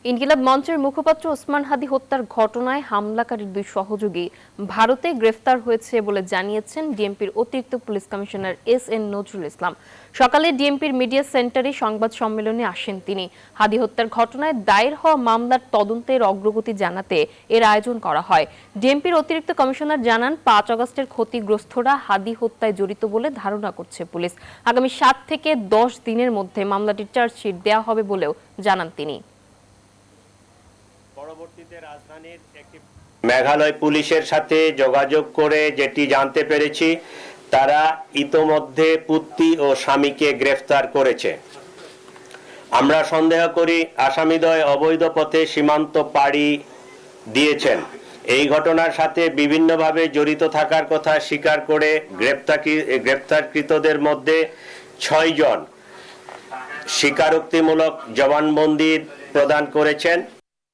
ইনকিলাব মঞ্চের মুখপাত্র ওসমান হাদী হত্যার ঘটনায় হামলাকারীর দুই সহযোগী ভারতে গ্রেফতার হয়েছে বলে জানিয়েছেন ডিএমপির অতিরিক্ত police commissioner S N. Nazrul Islam. সকালে ডিএমপির মিডিয়া সেন্টারে সংবাদ সম্মেলনে আসেন তিনি। হাদী হত্যার ঘটনায় দায়ের হওয়া মামলার তদন্তের অগ্রগতি জানাতে এর আয়োজন করা হয়। ডিএমপির অতিরিক্ত কমিশনার জানান, ৫ আগস্টের ক্ষতিগ্রস্তরা হাদী হত্যায় জড়িত বলে ধারণা করছে পুলিশ। আগামী ৭ থেকে ১০ দিনের মধ্যে মামলাটির চার্জশিট দেওয়া হবে বলেও জানান তিনি। পরবর্তীতে রাজধানীর মেঘালয় পুলিশের সাথে যোগাযোগ করে যেটি জানতে পেরেছি, তারা ইতোমধ্যে পুত্তি ও স্বামীকে গ্রেফতার করেছে। আমরা সন্দেহ করি আসামিদ্বয় অবৈধ পথে সীমান্ত পাড়ি দিয়েছেন। এই ঘটনার সাথে বিভিন্নভাবে জড়িত থাকার কথা স্বীকার করে গ্রেপ্তারকৃতদের মধ্যে ৬ জন স্বীকারোক্তিমূলক জবানবন্দি প্রদান করেছেন।